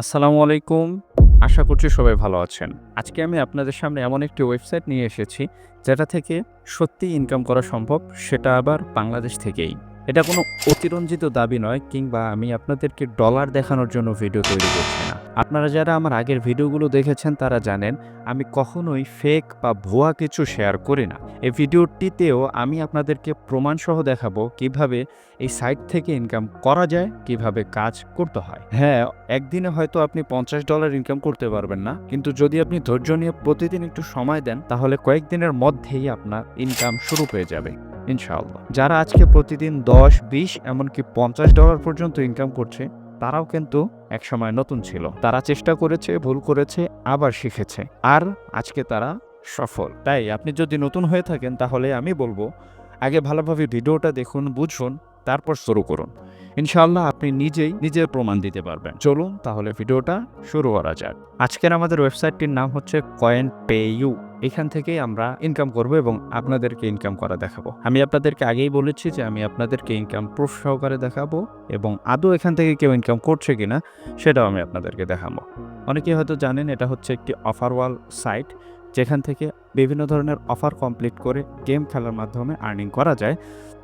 আসসালামু আলাইকুম। আশা করছি সবাই ভালো আছেন। আজকে আমি আপনাদের সামনে এমন একটি ওয়েবসাইট নিয়ে এসেছি, যেটা থেকে সত্যিই ইনকাম করা সম্ভব, সেটা আবার বাংলাদেশ থেকেই। এটা কোনো অতিরঞ্জিত দাবি নয় কিংবা আমি আপনাদেরকে ডলার দেখানোর জন্য ভিডিও তৈরি করছি না। আপনারা যারা আমার আগের ভিডিওগুলো দেখেছেন তারা জানেন আমি কখনোই ফেক বা ভুয়া কিছু শেয়ার করি না। এই ভিডিওটিতেও আমি আপনাদেরকে প্রমাণসহ দেখাবো কিভাবে এই সাইট থেকে ইনকাম করা যায়, কিভাবে কাজ করতে হয়। হ্যাঁ, একদিনে হয়তো আপনি $50 ইনকাম করতে পারবেন না, কিন্তু যদি আপনি ধৈর্য নিয়ে প্রতিদিন একটু সময় দেন তাহলে কয়েকদিনের মধ্যেই আপনার ইনকাম শুরু হয়ে যাবে ইনশাআল্লাহ। যারা আজকে প্রতিদিন 10, 20 এমনকি $50 পর্যন্ত ইনকাম করছে, তারাও কিন্তু একসময় নতুন ছিল। তারা চেষ্টা করেছে, ভুল করেছে, আবার শিখেছে। আর আজকে তারা সফল। তাই আপনি যদি নতুন হয়ে থাকেন তাহলে আমি বলবো আগে ভালোভাবে ভিডিওটা দেখুন, বুঝুন, তারপর শুরু করুন। ইনশাআল্লাহ আপনি নিজেই নিজের প্রমাণ দিতে পারবেন। চলুন তাহলে ভিডিওটা শুরু করা যাক। আজকের আমাদের ওয়েবসাইটটির নাম হচ্ছে CoinPayU। এখান থেকেই আমরা ইনকাম করব এবং আপনাদেরকে ইনকাম করা দেখাবো। আমি আপনাদেরকে আগেই বলেছি যে আমি আপনাদেরকে ইনকাম প্রুফ সহকারে দেখাবো এবং আদৌ এখান থেকে কেউ ইনকাম করছে কিনা সেটাও আমি আপনাদেরকে দেখাবো। অনেকেই হয়তো জানেন এটা হচ্ছে একটি অফারওয়াল সাইট, যেখান থেকে বিভিন্ন ধরনের অফার কমপ্লিট করে গেম খেলার মাধ্যমে আর্নিং করা যায়।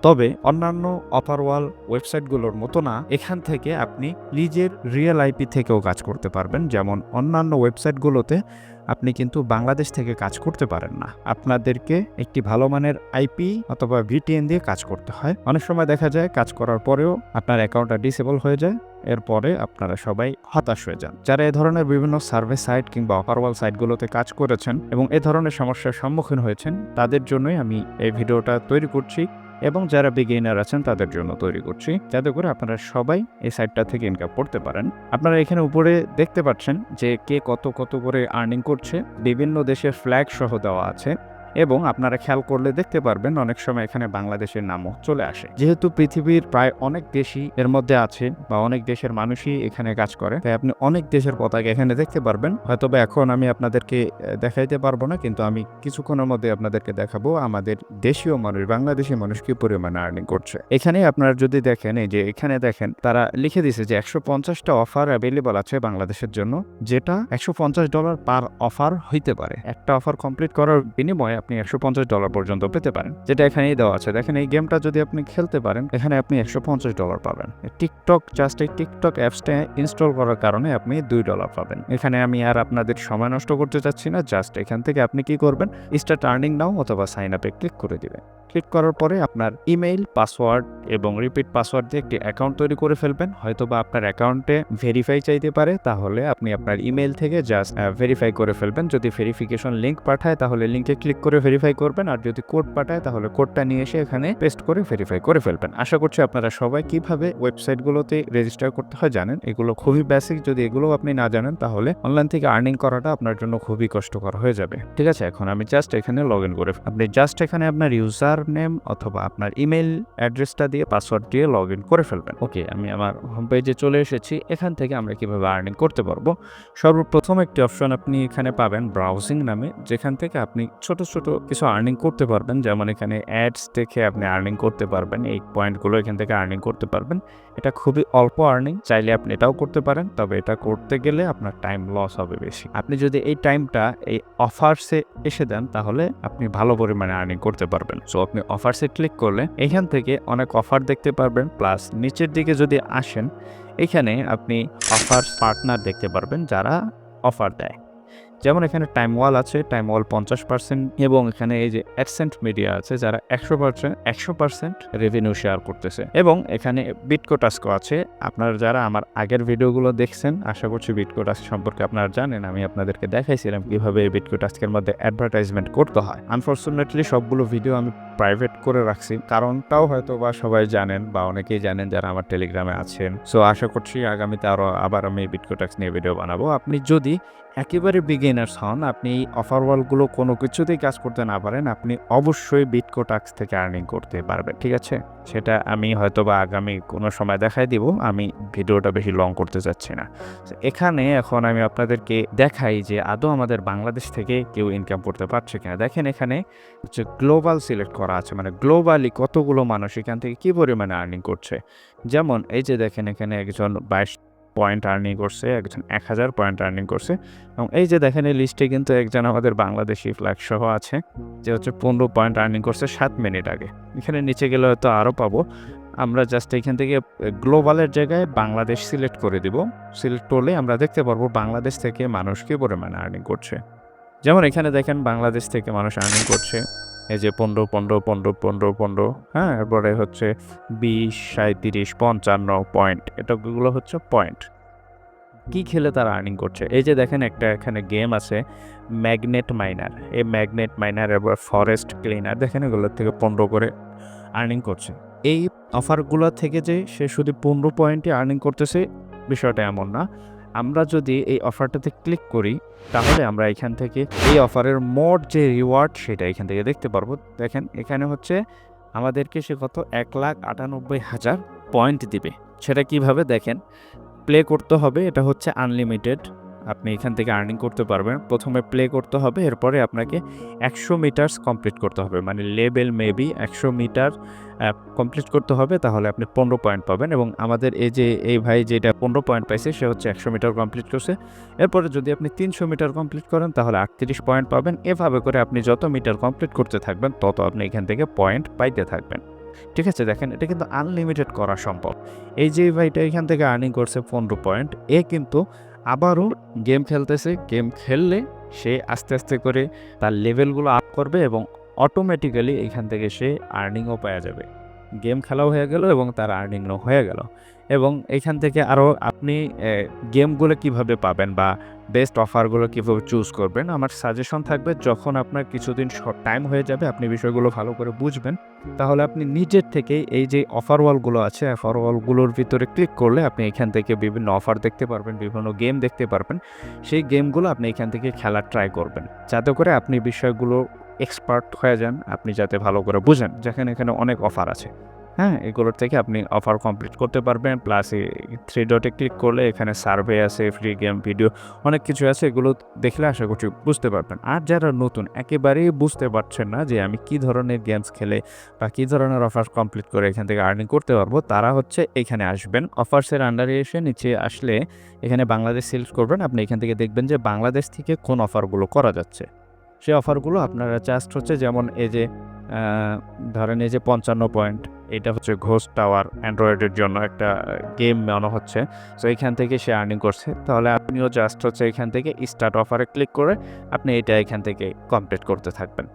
তবে অন্যান্য অফারওয়াল ওয়েবসাইটগুলোর মতো না, এখান থেকে আপনি নিজের রিয়েল আইপি থেকেও কাজ করতে পারবেন। যেমন অন্যান্য ওয়েবসাইটগুলোতে আপনি কিন্তু বাংলাদেশ থেকে কাজ করতে পারেন না। আপনাদেরকে একটি ভালো মানের আইপি অথবা ভিটিএন দিয়ে কাজ করতে হয়। অনেক সময় দেখা যায় কাজ করার পরেও আপনার অ্যাকাউন্টটা ডিসেবল হয়ে যায়। এরপরে আপনারা সবাই হতাশ হয়ে যান। যারা এ ধরনের বিভিন্ন সার্ভে সাইট কিংবা অফারওয়াল সাইটগুলোতে কাজ করেছেন এবং এ ধরনের সমস্যার সম্মুখীন হয়েছেন, তাদের জন্যই আমি এই ভিডিওটা তৈরি করছি এবং যারা বিগিনার আছেন তাদের জন্য তৈরি করছি, যাতে করে আপনারা সবাই এই সাইটটা থেকে ইনকাম করতে পারেন। আপনারা এখানে উপরে দেখতে পাচ্ছেন যে কে কত কত করে আর্নিং করছে। বিভিন্ন দেশের ফ্ল্যাগ সহ দেওয়া আছে এবং আপনারা খেয়াল করলে দেখতে পারবেন অনেক সময় এখানে বাংলাদেশের নামও চলে আসে। যেহেতু পৃথিবীর প্রায় অনেক দেশই এর মধ্যে আছে বা অনেক দেশের মানুষই এখানে কাজ করে, তাই আপনি অনেক দেশের পতাকা এখানে দেখতে পারবেন। হয়তোবা এখন আমি আপনাদেরকে দেখাইতে পারবো না, কিন্তু আমি কিছুক্ষণের মধ্যে আপনাদেরকে দেখাবো আমাদের দেশীয় মানুষ, বাংলাদেশি মানুষ কি পরিমাণে আর্নিং করছে। এখানে আপনারা যদি দেখেন, এই যে এখানে দেখেন তারা লিখে দিয়েছে যে 150টা অফার অ্যাভেলেবল আছে বাংলাদেশের জন্য, যেটা $150 পার অফার হইতে পারে। একটা অফার কমপ্লিট করার বিনিময়ে আপনি $150 পর্যন্ত পেতে পারেন, যেটা এখানেই দেওয়া আছে। দেখেন এই গেমটা যদি আপনি খেলতে পারেন, এখানে আপনি $150 পাবেন। টিকটক, জাস্ট এই টিকটক অ্যাপসটা ইনস্টল করার কারণে আপনি $2 পাবেন। এখানে আমি আর আপনাদের সময় নষ্ট করতে চাচ্ছি না। জাস্ট এখান থেকে আপনি কি করবেন, স্টার্ট আর্নিং নাও অথবা সাইন আপে ক্লিক করে দিবেন। ক্লিক করার পরে আপনার ইমেইল, পাসওয়ার্ড এবং রিপিট পাসওয়ার্ড দিয়ে একটি অ্যাকাউন্ট তৈরি করে ফেলবেন। হয়তোবা আপনার অ্যাকাউন্টে ভেরিফাই চাইতে পারে, তাহলে আপনি আপনার ইমেইল থেকে জাস্ট ভেরিফাই করে ফেলবেন। যদি ভেরিফিকেশন লিঙ্ক পাঠায় তাহলে লিঙ্কে ক্লিক করে ভেরিফাই করবেন, আর যদি কোড পাঠায় তাহলে কোডটা নিয়ে এসে এখানে পেস্ট করে ভেরিফাই করে ফেলবেন। আশা করছি আপনারা সবাই কিভাবে ওয়েবসাইটগুলোতে রেজিস্টার করতে হয় জানেন। এগুলো খুবই বেসিক। যদি এগুলো আপনি না জানেন তাহলে অনলাইন থেকে আর্নিং করাটা আপনার জন্য খুবই কষ্টকর হয়ে যাবে। ঠিক আছে, এখন আমি জাস্ট এখানে লগ ইন করে, আপনি জাস্ট এখানে আপনার ইউজার নেম অথবা আপনার ইমেইল অ্যাড্রেসটা দিয়ে পাসওয়ার্ড দিয়ে লগ ইন করে ফেলবেন। ওকে, আমি আমার হোম পেজে চলে এসেছি। এখান থেকে আমরা কিভাবে আর্নিং করতে পারবো, সর্বপ্রথম একটি অপশন আপনি এখানে পাবেন ব্রাউজিং নামে, যেখান থেকে আপনি ছোট ছোট কিছু আর্নিং করতে পারবেন। যেমন এখানে অ্যাডস দেখে আপনি আর্নিং করতে পারবেন, এই পয়েন্টগুলো এখান থেকে আর্নিং করতে পারবেন। এটা খুবই অল্প আর্নিং, চাইলে আপনি এটাও করতে পারেন, তবে এটা করতে গেলে আপনার টাইম লস হবে বেশি। আপনি যদি এই টাইমটা এই অফার্সে এসে দেন তাহলে আপনি ভালো পরিমাণে আর্নিং করতে পারবেন। সো আপনি অফার্সে ক্লিক করলে এখান থেকে অনেক অফার দেখতে পারবেন। প্লাস নিচের দিকে যদি আসেন, এখানে আপনি অফার পার্টনার দেখতে পারবেন যারা অফার দেয়। যেমন এখানে টাইম ওয়াল আছে, টাইম ওয়াল 50%, এবং এখানে এই যে অ্যাডসেন্ট মিডিয়া আছে যারা 100% রেভিনিউ শেয়ার করতেছে, এবং এখানে বিটকো টাস্কও আছে। আপনারা যারা আমার আগের ভিডিওগুলো দেখছেন, আশা করছি বিটকো টাস্ক সম্পর্কে আপনারা জানেন। আমি আপনাদেরকে দেখাইছিলাম কিভাবে বিটকো টাস্কের মধ্যে অ্যাডভার্টাইজমেন্ট করতে হয়। আনফরচুনেটলি সবগুলো ভিডিও আমি প্রাইভেট করে রাখছি, কারণটাও হয়তো বা সবাই জানেন বা অনেকেই জানেন যারা আমার টেলিগ্রামে আছেন। সো আশা করছি আগামীতে আবার আমি বিটকো টাস্ক নিয়ে ভিডিও বানাবো। আপনি যদি একেবারে বিগিনার্স হন, আপনি এই অফার ওয়ালগুলো কোনো কিছুতেই কাজ করতে না পারেন, আপনি অবশ্যই বিটকো টাস্ক থেকে আর্নিং করতে পারবেন। ঠিক আছে, সেটা আমি হয়তো বা আগামী কোনো সময় দেখাই দিব। আমি ভিডিওটা বেশি লং করতে চাচ্ছি না। এখানে এখন আমি আপনাদেরকে দেখাই যে আদৌ আমাদের বাংলাদেশ থেকে কেউ ইনকাম করতে পারছে কিনা। দেখেন এখানে হচ্ছে গ্লোবাল সিলেক্ট করা আছে, মানে গ্লোবালি কতগুলো মানুষ এখান থেকে কি পরিমাণে আর্নিং করছে। যেমন এই যে দেখেন এখানে একজন 22 পয়েন্ট আর্নিং করছে, একজন 1000 পয়েন্ট আর্নিং করছে। এবং এই যে দেখেন এই লিস্টে কিন্তু একজন আমাদের বাংলাদেশি ফ্ল্যাগ সহ আছে, যে হচ্ছে 15 পয়েন্ট আর্নিং করছে 7 মিনিট আগে। এখানে নিচে গেলে হয়তো আরও পাবো। আমরা জাস্ট এখান থেকে গ্লোবালের জায়গায় বাংলাদেশ সিলেক্ট করে দিব। সিলেক্ট করলে আমরা দেখতে পারবো বাংলাদেশ থেকে মানুষ কী পরিমাণে আর্নিং করছে। যেমন এখানে দেখেন বাংলাদেশ থেকে মানুষ আর্নিং করছে এই যে 15, 15, 15, 15, 15, হ্যাঁ, এরপরে হচ্ছে 20, 37, 55 পয়েন্ট। এটাগুলো হচ্ছে পয়েন্ট। কি খেলে তারা আর্নিং করছে? এই যে দেখেন একটা এখানে গেম আছে ম্যাগনেট মাইনার। এই ম্যাগনেট মাইনার এবার ফরেস্ট ক্লিনার, দেখেন এগুলোর থেকে 15 করে আর্নিং করছে। এই অফারগুলো থেকে যে সে শুধু 15 পয়েন্টে আর্নিং করতেছে বিষয়টা এমন না। আমরা যদি এই অফারটাতে ক্লিক করি তাহলে আমরা এখান থেকে এই অফারের মোট যে রিওয়ার্ড সেটা এখান থেকে দেখতে পারবো। দেখেন এখানে হচ্ছে আমাদেরকে সে কত 1,98,000 পয়েন্ট দিবে। সেটা কিভাবে দেখেন, প্লে করতে হবে, এটা হচ্ছে আনলিমিটেড, আপনি এখান থেকে আর্নিং করতে পারবেন। প্রথমে প্লে করতে হবে, এরপরে আপনাকে 100 মিটার্স কমপ্লিট করতে হবে, মানে লেভেল মেবি 100 মিটার কমপ্লিট করতে হবে, তাহলে আপনি 15 পয়েন্ট পাবেন। এবং আমাদের এই ভাই যেটা 15 পয়েন্ট পাইছে সে হচ্ছে 100 মিটার কমপ্লিট করছে। এরপরে যদি আপনি 300 মিটার কমপ্লিট করেন তাহলে 38 পয়েন্ট পাবেন। এভাবে করে আপনি যত মিটার কমপ্লিট করতে থাকবেন তত আপনি এখান থেকে পয়েন্ট পাইতে থাকবেন। ঠিক আছে, দেখেন এটা কিন্তু আনলিমিটেড করা সম্ভব। এই যে ভাইটা এখান থেকে আর্নিং করছে 15 পয়েন্ট, এ কিন্তু আবারও গেম খেলতেছে। গেম খেললে সে আস্তে আস্তে করে তার লেভেলগুলো আপ করবে এবং অটোমেটিক্যালি এখান থেকে সে আর্নিংও পাওয়া যাবে। গেম খেলাও হয়ে গেল এবং তার আর্নিংও হয়ে গেল। এবং এখান থেকে আরও আপনি গেমগুলো কিভাবে পাবেন বা বেস্ট অফারগুলো কীভাবে চুজ করবেন, আমার সাজেশন থাকবে যখন আপনার কিছুদিন টাইম হয়ে যাবে, আপনি বিষয়গুলো ভালো করে বুঝবেন, তাহলে আপনি নিজের থেকেই এই যে অফার ওয়ালগুলো আছে, অফার ওয়ালগুলোর ভিতরে ক্লিক করলে আপনি এখান থেকে বিভিন্ন অফার দেখতে পারবেন, বিভিন্ন গেম দেখতে পারবেন। সেই গেমগুলো আপনি এখান থেকে খেলার ট্রাই করবেন, যাতে করে আপনি বিষয়গুলো এক্সপার্ট হয়ে যান, আপনি যাতে ভালো করে বুঝেন। যেখানে এখানে অনেক অফার আছে, হ্যাঁ, এগুলোর থেকে আপনি অফার কমপ্লিট করতে পারবেন। প্লাস এই 3 ডটে ক্লিক করলে এখানে সার্ভে আছে, ফ্রি গেম, ভিডিও, অনেক কিছু আছে, এগুলো দেখলে আশা করছি বুঝতে পারবেন। আর যারা নতুন একেবারেই বুঝতে পারছেন না যে আমি কি ধরনের গেমস খেলে বা কী ধরনের অফার কমপ্লিট করে এখান থেকে আর্নিং করতে পারবো, তারা হচ্ছে এখানে আসবেন। অফার্সের আন্ডারে এসে নিচে আসলে এখানে বাংলাদেশ সিলেক্ট করবেন। আপনি এখান থেকে দেখবেন যে বাংলাদেশ থেকে কোন অফারগুলো করা যাচ্ছে। সেই অফারগুলো আপনারা জাস্ট হচ্ছে, যেমন এই যে ধরেন এই যে 55 পয়েন্ট, এটা হচ্ছে ঘোস্ট টাওয়ার, অ্যান্ড্রয়েডের জন্য একটা গেম মনে হচ্ছে। সো এখান থেকে সে আর্নিং করছে, তাহলে আপনিও জাস্ট হচ্ছে এখান থেকে স্টার্ট অফারে ক্লিক করে আপনি এটা এখান থেকে কমপ্লিট করতে থাকবেন।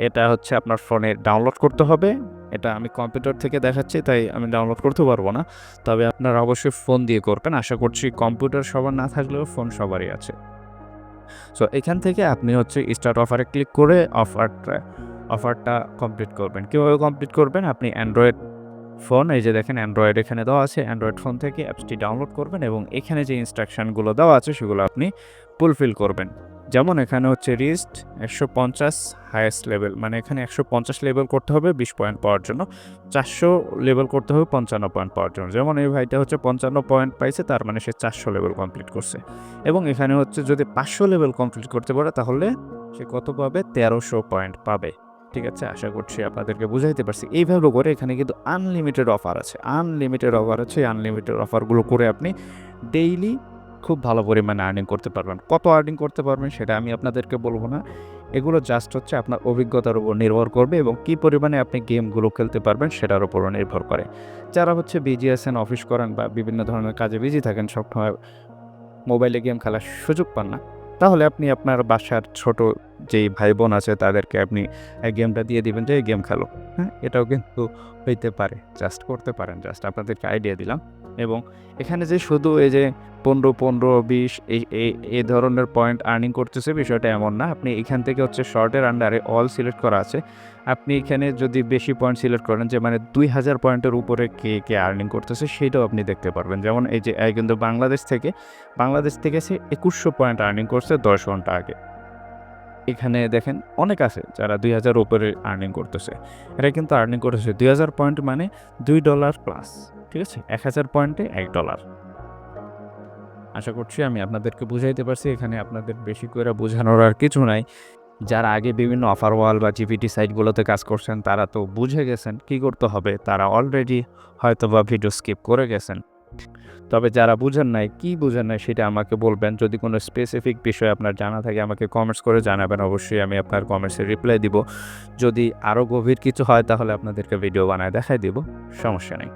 এটা হচ্ছে আপনার ফোনে ডাউনলোড করতে হবে। এটা আমি কম্পিউটার থেকে দেখাচ্ছি তাই আমি ডাউনলোড করতে পারবো না, তবে আপনারা অবশ্যই ফোন দিয়ে করবেন। আশা করছি কম্পিউটার সবার না থাকলেও ফোন সবারই আছে। সো এখান থেকে আপনি হচ্ছে স্টার্ট অফারে ক্লিক করে অফারটা কমপ্লিট করবেন। কীভাবে কমপ্লিট করবেন, আপনি অ্যান্ড্রয়েড ফোন, এই যে দেখেন অ্যান্ড্রয়েড এখানে দেওয়া আছে, অ্যান্ড্রয়েড ফোন থেকে অ্যাপসটি ডাউনলোড করবেন এবং এখানে যে ইনস্ট্রাকশানগুলো দেওয়া আছে সেগুলো আপনি ফুলফিল করবেন। যেমন এখানে হচ্ছে রিস্ট 150 হাইয়েস্ট লেভেল, মানে এখানে 150 লেভেল করতে হবে 20 পয়েন্ট পাওয়ার জন্য, 400 লেভেল করতে হবে 55 পয়েন্ট পাওয়ার জন্য। যেমন এই ভাইটা হচ্ছে 55 পয়েন্ট পাইছে, তার মানে সে 400 লেভেল কমপ্লিট করছে। এবং এখানে হচ্ছে যদি 500 লেভেল কমপ্লিট করতে পারে তাহলে সে কত পাবে, 1300 পয়েন্ট পাবে। ঠিক আছে, আশা করছি আপনাদেরকে বুঝাইতে পারছি। এইভাবে করে এখানে কিন্তু আনলিমিটেড অফার আছে, আনলিমিটেড অফারগুলো করে আপনি ডেইলি খুব ভালো পরিমাণে আর্নিং করতে পারবেন। কত আর্নিং করতে পারবেন সেটা আমি আপনাদেরকে বলবো না, এগুলো জাস্ট হচ্ছে আপনার অভিজ্ঞতার উপর নির্ভর করবে এবং কী পরিমাণে আপনি গেমগুলো খেলতে পারবেন সেটার উপরও নির্ভর করে। যারা হচ্ছে বিজি আছেন, অফিস করেন বা বিভিন্ন ধরনের কাজে বিজি থাকেন, সবসময় মোবাইলে গেম খেলার সুযোগ পান না, তাহলে আপনি আপনার বাসার ছোট যেই ভাই বোন আছে তাদেরকে আপনি গেমটা দিয়ে দিবেন যে গেম খেলো, হ্যাঁ, এটাও কিন্তু হইতে পারে, জাস্ট করতে পারেন, জাস্ট আপনাদেরকে আইডিয়া দিলাম। এবং এখানে যে শুধু এই যে 15, 15, 20 এই ধরনের পয়েন্ট আর্নিং করতেছে বিষয়টা এমন না। আপনি এখান থেকে হচ্ছে শর্টের আন্ডারে অল সিলেক্ট করা আছে, আপনি এখানে যদি বেশি পয়েন্ট সিলেক্ট করেন, যে মানে 2000 পয়েন্টের উপরে কে কে আর্নিং করতেছে সেটাও আপনি দেখতে পারবেন। যেমন এই যে কিন্তু বাংলাদেশ থেকে সে 2100 পয়েন্ট আর্নিং করছে 10 ঘন্টা আগে। এখানে দেখেন অনেক আছে যারা 2000 উপরে আর্নিং করতেছে, এরা কিন্তু আর্নিং করেছে 2000 পয়েন্ট, মানে $2 প্লাস। ঠিক আছে, 1000 পয়েন্টে $1। আশা করছি আমি আপনাদেরকে বুঝাইতে পারছি। এখানে আপনাদের বেশি করে বোঝানোর আর কিছু নাই। যারা আগে বিভিন্ন অফার ওয়াল বা জিপিটি সাইটগুলোতে কাজ করছেন তারা তো বুঝে গেছেন কী করতে হবে, তারা অলরেডি হয়তো বা ভিডিও স্কিপ করে গেছেন। তবে যারা বুঝেন নাই, কি বুঝেন নাই সেটা আমাকে বলবেন। যদি কোনো স্পেসিফিক বিষয় আপনার জানা থাকে আমাকে কমেন্টস করে জানাবেন। অবশ্যই আমি আপনার কমেন্টসে রিপ্লাই দিব। যদি আরও গভীর কিছু হয় তাহলে আপনাদেরকে ভিডিও বানায় দেখাই দিব, সমস্যা নেই।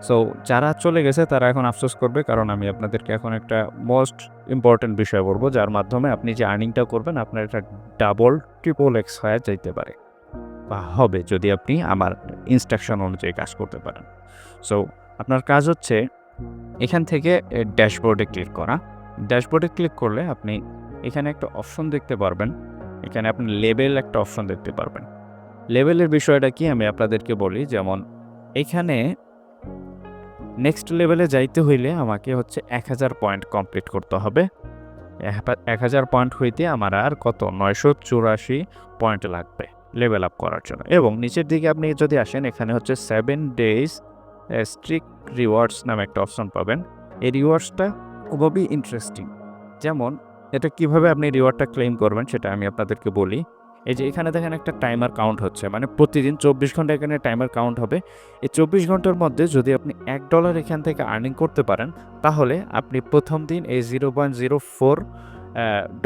সো যারা চলে গেছে তারা এখন আফসোস করবে, কারণ আমি আপনাদেরকে এখন একটা মোস্ট ইম্পর্ট্যান্ট বিষয় বলবো, যার মাধ্যমে আপনি যে আর্নিংটা করবেন আপনার এটা ডাবল ট্রিপল এক্স হয়ে যাইতে পারে বা হবে, যদি আপনি আমার ইনস্ট্রাকশন অনুযায়ী কাজ করতে পারেন। সো আপনার কাজ হচ্ছে এখান থেকে ড্যাশবোর্ডে ক্লিক করা। ড্যাশবোর্ডে ক্লিক করলে আপনি এখানে একটা অপশন দেখতে পারবেন। এখানে আপনি লেবেল একটা অপশন দেখতে পারবেন। লেবেলের বিষয়টা কি আমি আপনাদেরকে বলি। যেমন এখানে নেক্সট লেভেলে যাইতে হইলে আমাকে হচ্ছে 1000 পয়েন্ট কমপ্লিট করতে হবে। 1000 পয়েন্ট হইতে আমার আর কত 984 পয়েন্ট লাগবে লেভেল আপ করার জন্য। এবং নিচের দিকে আপনি যদি আসেন, এখানে হচ্ছে 7 ডেজ স্ট্রিক রিওয়ার্ডস নামে একটা অপশন পাবেন। এই রিওয়ার্ডসটা খুবই ইন্টারেস্টিং। যেমন এটা কিভাবে আপনি রিওয়ার্ডটা ক্লেম করবেন সেটা আমি আপনাদেরকে বলি। এই যে এখানে দেখেন একটা টাইমার কাউন্ট হচ্ছে, মানে প্রতিদিন 24 ঘন্টা এখানে টাইমার কাউন্ট হবে। এই 24 ঘন্টার মধ্যে যদি আপনি $1 এখান থেকে আর্নিং করতে পারেন, তাহলে আপনি প্রথম দিন এই 0.04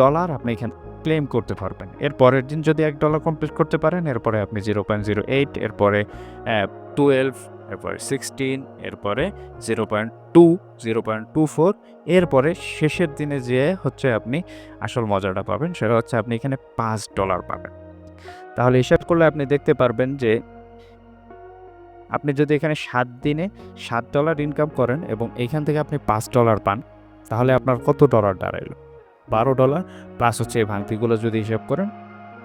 ডলার আপনি এখানে ক্লেম করতে পারবেন। এর পরের দিন যদি $1 কমপ্লিট করতে পারেন, এরপরে আপনি 0.08, এরপরে 12, এরপরে 16, এরপরে 0.2, 0.24, এরপরে শেষের দিনে যেয়ে হচ্ছে আপনি আসল মজাটা পাবেন, সেটা হচ্ছে আপনি এখানে $5 পাবেন। তাহলে হিসাব করলে আপনি দেখতে পারবেন যে আপনি যদি এখানে 7 দিনে $7 ইনকাম করেন এবং এইখান থেকে আপনি $5 পান, তাহলে আপনার কত ডলার দাঁড়াইল? $12 প্লাস হচ্ছে এই ভাঙতিগুলো যদি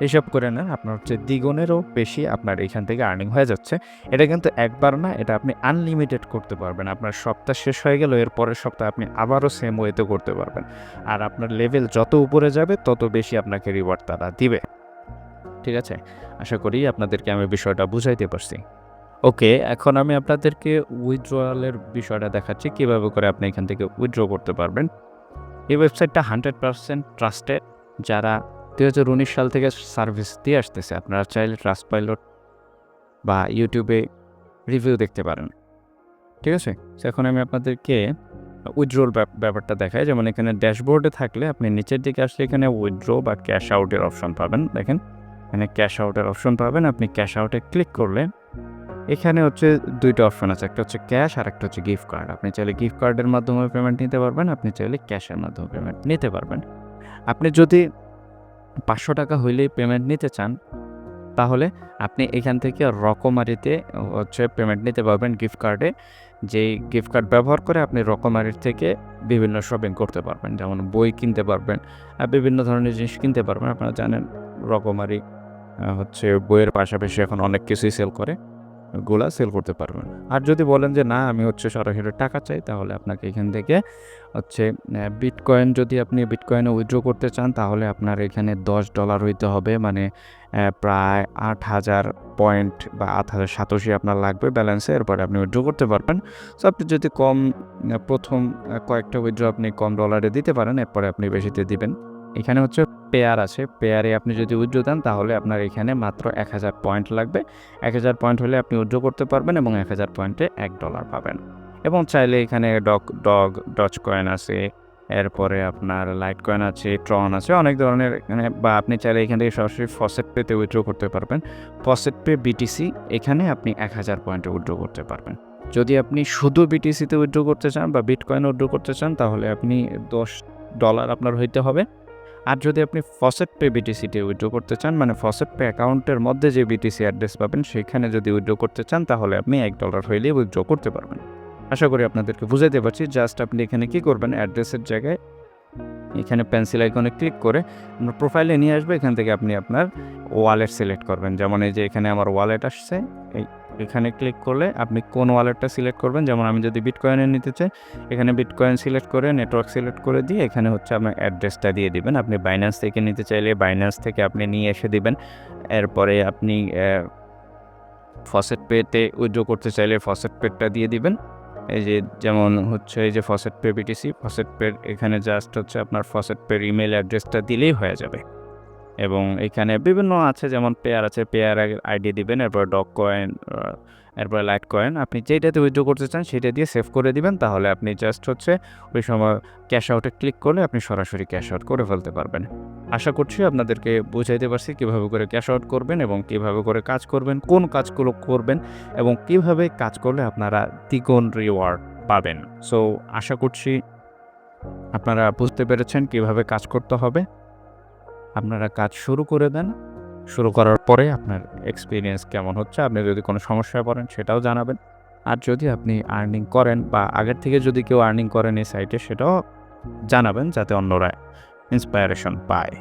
হিসাব করে নেন, আপনার হচ্ছে দ্বিগুণেরও বেশি আপনার এখান থেকে আর্নিং হয়ে যাচ্ছে। এটা কিন্তু একবার না, এটা আপনি আনলিমিটেড করতে পারবেন। আপনার সপ্তাহ শেষ হয়ে গেল, এর পরের সপ্তাহে আপনি আবারও সেম ওয়েতে করতে পারবেন। আর আপনার লেভেল যত উপরে যাবে তত বেশি আপনাকে রিওয়ার্ড তারা দিবে। ঠিক আছে? আশা করি আপনাদেরকে আমি বিষয়টা বুঝাইতে পারছি। ওকে, এখন আমি আপনাদেরকে উইথড্রয়ালের বিষয়টা দেখাচ্ছি, কীভাবে করে আপনি এখান থেকে উইথড্র করতে পারবেন। এই ওয়েবসাইটটা 100% ট্রাস্টেড। যারা 2019 সাল থেকে সার্ভিস দিয়ে আসতেছে, আপনারা চাইলে ট্রাস্টপাইলট বা ইউটিউবে রিভিউ দেখতে পারেন। ঠিক আছে? তো এখন আমি আপনাদেরকে উইথড্রোর ব্যাপারটা দেখাই। যেমন এখানে ড্যাশবোর্ডে থাকলে আপনি নিচের দিকে আসলে এখানে উইথড্রো বা ক্যাশ আউটের অপশন পাবেন। দেখেন এখানে ক্যাশ আউটের অপশন পাবেন। আপনি ক্যাশ আউটে ক্লিক করলে এখানে হচ্ছে 2টা অপশন আছে, একটা হচ্ছে ক্যাশ আর একটা হচ্ছে গিফট কার্ড। আপনি চাইলে গিফট কার্ডের মাধ্যমে পেমেন্ট নিতে পারবেন, আপনি চাইলে ক্যাশের মাধ্যমে পেমেন্ট নিতে পারবেন। আপনি যদি $500 হইলেই পেমেন্ট নিতে চান, তাহলে আপনি এখান থেকে রকমারিতে হচ্ছে পেমেন্ট নিতে পারবেন গিফট কার্ডে। যেই গিফট কার্ড ব্যবহার করে আপনি রকমারির থেকে বিভিন্ন শপিং করতে পারবেন, যেমন বই কিনতে পারবেন, বিভিন্ন ধরনের জিনিস কিনতে পারবেন। আপনারা জানেন রকমারি হচ্ছে বইয়ের পাশাপাশি এখন অনেক কিছুই সেল করে, গুলা সেল করতে পারবেন। আর যদি বলেন যে না আমি হচ্ছে সরাসরি টাকা চাই, তাহলে আপনাকে এখান থেকে হচ্ছে বিটকয়েন, যদি আপনি বিটকয়েনে উইথড্র করতে চান তাহলে আপনার এখানে $10 হইতে হবে, মানে প্রায় 8000 পয়েন্ট বা 8000 সাতোশি আপনার লাগবে ব্যালেন্সে, এরপরে আপনি উইথড্র করতে পারবেন। সো আপনি যদি কম প্রথম কয়েকটা উইথড্র আপনি কম ডলারে দিতে পারেন, এরপরে আপনি বেশিতে দিবেন। এখানে হচ্ছে পেয়ার আছে, পেয়ারে আপনি যদি উইথড্র দেন তাহলে আপনার এখানে মাত্র 1000 পয়েন্ট লাগবে। 1000 পয়েন্ট হলে আপনি উইথড্র করতে পারবেন এবং 1000 পয়েন্টে $1 পাবেন। এবং চাইলে এখানে ডজ কয়েন আছে, এরপরে আপনার লাইট কয়েন আছে, ট্রন আছে, অনেক ধরনের এখানে। বা আপনি চাইলে এখান থেকে সরাসরি ফসেট পেতে উইথড্র করতে পারবেন। ফসেট পে বিটিসি, এখানে আপনি 1000 পয়েন্টে উইথড্র করতে পারবেন। যদি আপনি শুধু বিটিসিতে উইথড্র করতে চান বা বিটকয়েন উইথড্র করতে চান, তাহলে আপনি $10 আপনার হইতে হবে। আর যদি আপনি ফসেট পে বিটিসিতে উইথড্র করতে চান, মানে ফসেট পে অ্যাকাউন্টের মধ্যে যে বিটিসি অ্যাড্রেস পাবেন সেখানে যদি উইথড্র করতে চান, তাহলে আপনি $1 হইলে উইথড্র করতে পারবেন। আশা করি আপনাদেরকে বুঝাইতে পারছি। জাস্ট আপনি এখানে কি করবেন, অ্যাড্রেসের জায়গায় এখানে পেন্সিল আইকনে ক্লিক করে আপনার প্রোফাইলে নিয়ে আসবে। এখান থেকে আপনি আপনার ওয়ালেট সিলেক্ট করবেন। যেমন এই যে এখানে আমার ওয়ালেট আসছে, এখানে ক্লিক করলে আপনি কোন ওয়ালেটটা সিলেক্ট করবেন। যেমন আমি যদি বিটকয়েনে নিতে চাই, এখানে বিটকয়েন সিলেক্ট করে নেটওয়ার্ক সিলেক্ট করে দিয়ে এখানে হচ্ছে আপনার অ্যাড্রেসটা দিয়ে দিবেন। আপনি বাইন্যান্স থেকে নিতে চাইলে বাইন্যান্স থেকে আপনি নিয়ে এসে দিবেন। এরপরে আপনি ফসেট পেতে উইথড্র করতে চাইলে ফসেট পেটা দিয়ে দিবেন। এই যে যেমন হচ্ছে এই যে ফসেট পে বিটিসি, ফসেট পের এখানে জাস্ট হচ্ছে আপনার ফসেট পের ইমেল অ্যাড্রেসটা দিলেই হয়ে যাবে। এবং এখানে বিভিন্ন আছে, যেমন পেয়ার আছে, পেয়ার আইডি দিবেন, এরপর ডগ কয়েন এরপরে লাইট কয়েন আপনি যেটাতে উইথড্র করতে চান সেটা দিয়ে সেভ করে দিবেন, তাহলে আপনি জাস্ট হচ্ছে ওই সময় ক্যাশ আউটে ক্লিক করলে আপনি সরাসরি ক্যাশ আউট করে ফেলতে পারবেন। আশা করছি আপনাদেরকে বুঝাইতে পারছি কীভাবে করে ক্যাশ আউট করবেন এবং কীভাবে করে কাজ করবেন, কোন কাজগুলো করবেন এবং কীভাবে কাজ করলে আপনারা দ্বিগুণ রিওয়ার্ড পাবেন। সো আশা করছি আপনারা বুঝতে পেরেছেন কীভাবে কাজ করতে হবে। আপনারা কাজ শুরু করে দেন। শুরু করার পরে আপনার এক্সপেরিয়েন্স কেমন হচ্ছে, আপনি যদি কোনো সমস্যায় পড়েন সেটাও জানাবেন। আর যদি আপনি আর্নিং করেন বা আগের থেকে যদি কেউ আর্নিং করেন এই সাইটে সেটাও জানাবেন, যাতে অন্যরা ইন্সপায়ারেশন পায়।